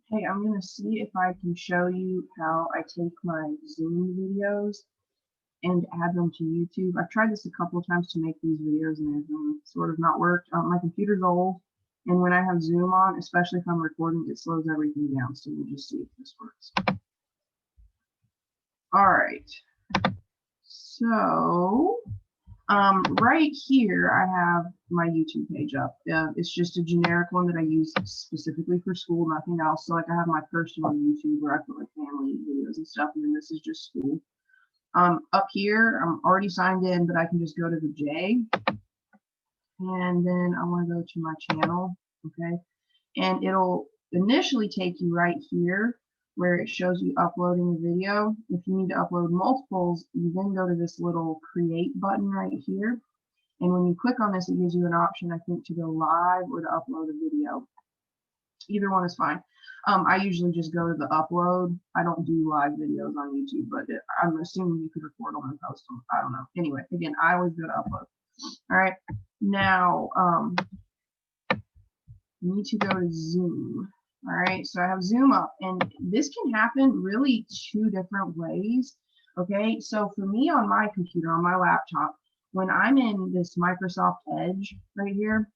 Hey, I'm going to see if I can show you how I take my Zoom videos and add them to YouTube. I've tried this a couple of times to make these videos and they've sort of not worked. My computer's old, and when I have Zoom on, especially if I'm recording, it slows everything down. So we'll just see if this works. All right. So right here, I have my YouTube page up. It's just a generic one that I use specifically for school, nothing else. So like I have my personal YouTube where I put like family videos and stuff, and then this is just school. Up here, I'm already signed in, but I can just go to the J, and then I want to go to my channel, okay? And it'll initially take you right here where it shows you uploading the video. If you need to upload multiples, you then go to this little create button right here. And when you click on this, it gives you an option, I think, to go live or to upload a video. Either one is fine. I usually just go to the upload. I don't do live videos on YouTube, but I'm assuming you could record them and post them. I don't know. Anyway, again, I always go to upload. All right. Now, you need to go to Zoom. All right, so I have Zoom up, and this can happen really two different ways. Okay, so for me on my computer, on my laptop, when I'm in this Microsoft Edge right here,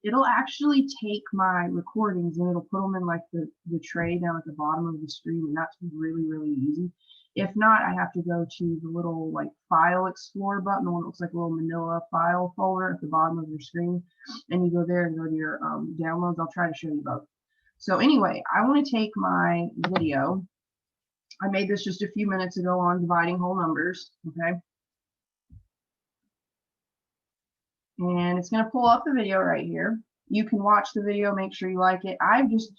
it'll actually take my recordings and it'll put them in like the tray down at the bottom of the screen, and that's really, really easy. If not, I have to go to the little like file explorer button, the one that looks like a little manila file folder at the bottom of your screen, and you go there and go to your downloads. I'll try to show you both. So anyway, I want to take my video. I made this just a few minutes ago on dividing whole numbers, okay? And it's going to pull up the video right here. You can watch the video, make sure you like it. I've just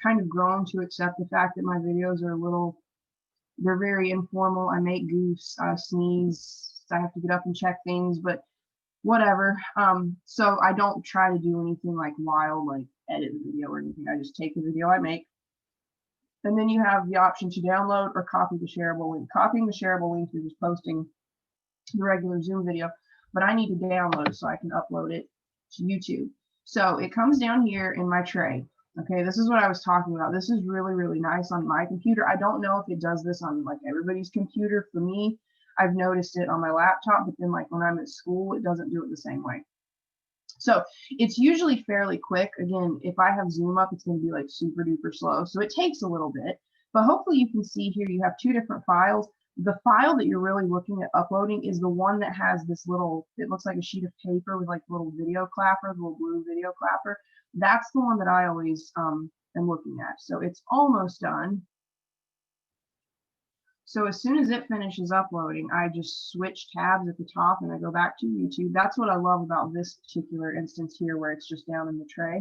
kind of grown to accept the fact that my videos are they're very informal. I make goofs, I sneeze, I have to get up and check things, but whatever. So I don't try to do anything like wild, like edit the video or anything. I just take the video I make. And then you have the option to download or copy the shareable link. Copying the shareable link, you're just posting the regular Zoom video, but I need to download it so I can upload it to YouTube. So it comes down here in my tray. Okay, this is what I was talking about. This is really, really nice on my computer. I don't know if it does this on like everybody's computer. For me, I've noticed it on my laptop, but then like when I'm at school, it doesn't do it the same way. So it's usually fairly quick. Again, if I have Zoom up, it's going to be like super duper slow. So it takes a little bit, but hopefully you can see here, you have two different files. The file that you're really looking at uploading is the one that has this little, it looks like a sheet of paper with like a little video clapper, the little blue video clapper. That's the one that I always am looking at. So it's almost done. So as soon as it finishes uploading, I just switch tabs at the top and I go back to YouTube. That's what I love about this particular instance here, where it's just down in the tray.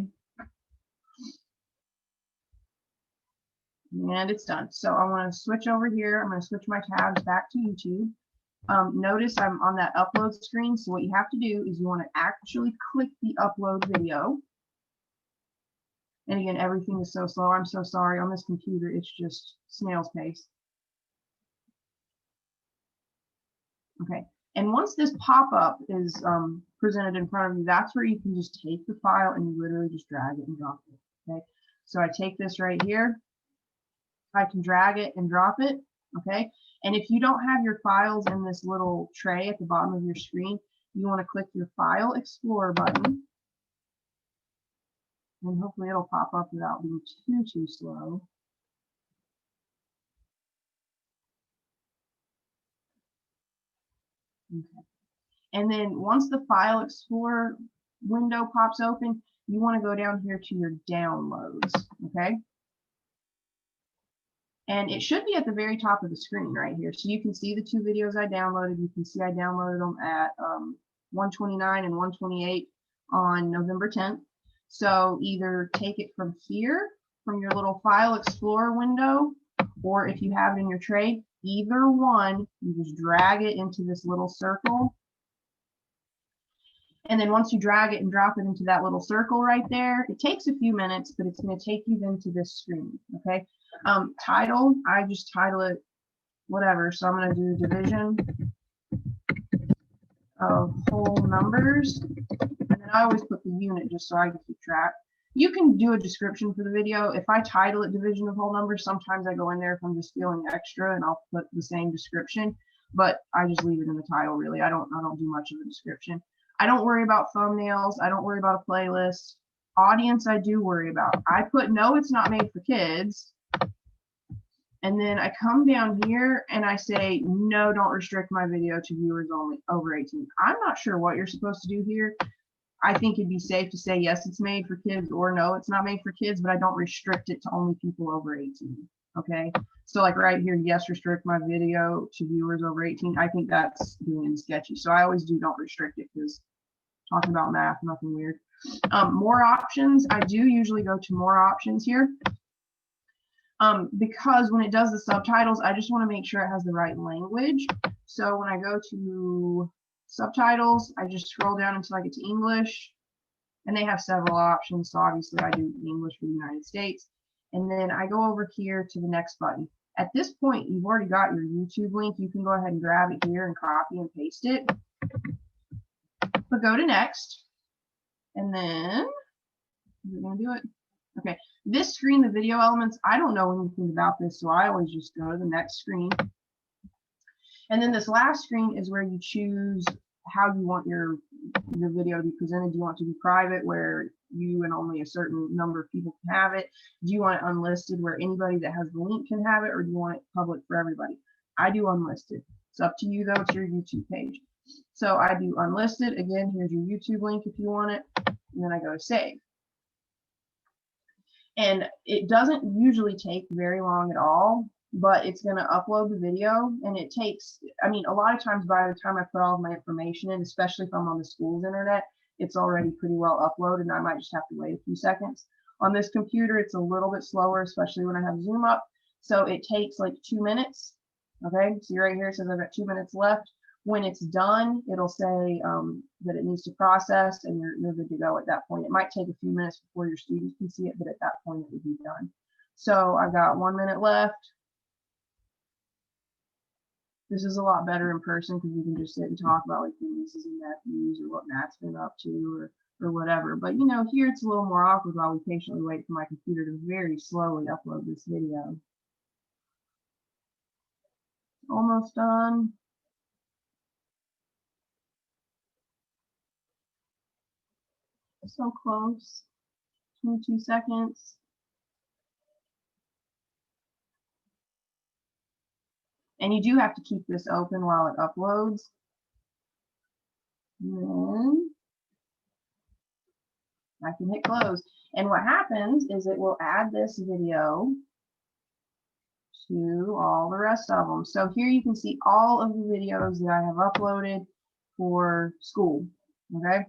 And it's done. So I want to switch over here. I'm going to switch my tabs back to YouTube. Notice I'm on that upload screen. So what you have to do is you want to actually click the upload video. And again, everything is so slow. I'm so sorry. On this computer, it's just snail's pace. Okay, and once this pop-up is presented in front of you, that's where you can just take the file and you literally just drag it and drop it. Okay, so I take this right here. I can drag it and drop it. Okay, and if you don't have your files in this little tray at the bottom of your screen, you want to click your File Explorer button, and hopefully it'll pop up without being too slow. Okay. And then once the File Explorer window pops open, you want to go down here to your downloads, okay? And it should be at the very top of the screen right here. So you can see the two videos I downloaded. You can see I downloaded them at 129 and 128 on November 10th. So either take it from here, from your little File Explorer window, or if you have it in your tray, either one, you just drag it into this little circle. And then once you drag it and drop it into that little circle right there, it takes a few minutes, but it's going to take you then to this screen, okay? Title, I just title it whatever. So I'm going to do division of whole numbers. And then I always put the unit just so I can keep track. You can do a description for the video. If I title it division of whole numbers, sometimes I go in there if I'm just feeling extra and I'll put the same description, but I just leave it in the title really. I don't do much of a description. I don't worry about thumbnails. I don't worry about a playlist. Audience I do worry about. I put no, it's not made for kids. And then I come down here and I say, no, don't restrict my video to viewers only over 18. I'm not sure what you're supposed to do here. I think it'd be safe to say, yes, it's made for kids, or no, it's not made for kids, but I don't restrict it to only people over 18. Okay. So like right here, yes, restrict my video to viewers over 18. I think that's being sketchy. So I always do don't restrict it because talking about math, nothing weird. More options. I do usually go to more options here. Because when it does the subtitles, I just want to make sure it has the right language. So when I go to subtitles, I just scroll down until I get to English, and they have several options. So obviously I do English for the United States. And then I go over here to the next button. At this point, you've already got your YouTube link. You can go ahead and grab it here and copy and paste it. But go to next. And then, is it going to do it? Okay, this screen, the video elements, I don't know anything about this, so I always just go to the next screen. And then this last screen is where you choose how you want your video to be presented. Do you want it to be private, where you and only a certain number of people can have it? Do you want it unlisted, where anybody that has the link can have it, or do you want it public for everybody? I do unlisted. It's up to you, though. It's your YouTube page. So I do unlisted. Again, here's your YouTube link if you want it. And then I go to save. And it doesn't usually take very long at all, but it's going to upload the video, and it takes, I mean, a lot of times by the time I put all of my information in, especially if I'm on the school's internet, it's already pretty well uploaded, and I might just have to wait a few seconds. On this computer, it's a little bit slower, especially when I have Zoom up. So it takes like 2 minutes. Okay, see right here, it says I've got 2 minutes left. When it's done, it'll say that it needs to process, and you're good to go at that point. It might take a few minutes before your students can see it, but at that point it would be done. So I've got 1 minute left. This is a lot better in person because we can just sit and talk about like your nieces and nephews or what Matt's been up to or whatever. But you know, here it's a little more awkward while we patiently wait for my computer to very slowly upload this video. Almost done. So close. 22 seconds. And you do have to keep this open while it uploads. And then I can hit close. And what happens is it will add this video to all the rest of them. So here you can see all of the videos that I have uploaded for school. Okay.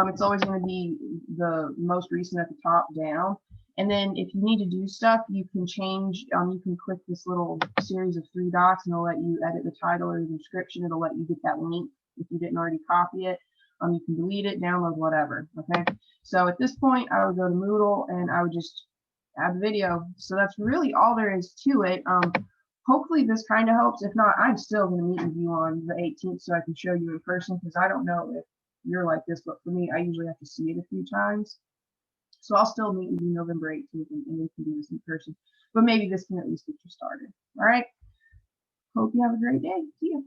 It's always going to be the most recent at the top down. And then if you need to do stuff, you can change, you can click this little series of 3 dots and it'll let you edit the title or the description. It'll let you get that link if you didn't already copy it. You can delete it, download, whatever. Okay. So at this point, I would go to Moodle and I would just add the video. So that's really all there is to it. Hopefully this kind of helps. If not, I'm still going to meet with you on the 18th so I can show you in person, because I don't know if you're like this, but for me, I usually have to see it a few times. So I'll still meet with you November 18th and we can do this in person. But maybe this can at least get you started. All right. Hope you have a great day. See you.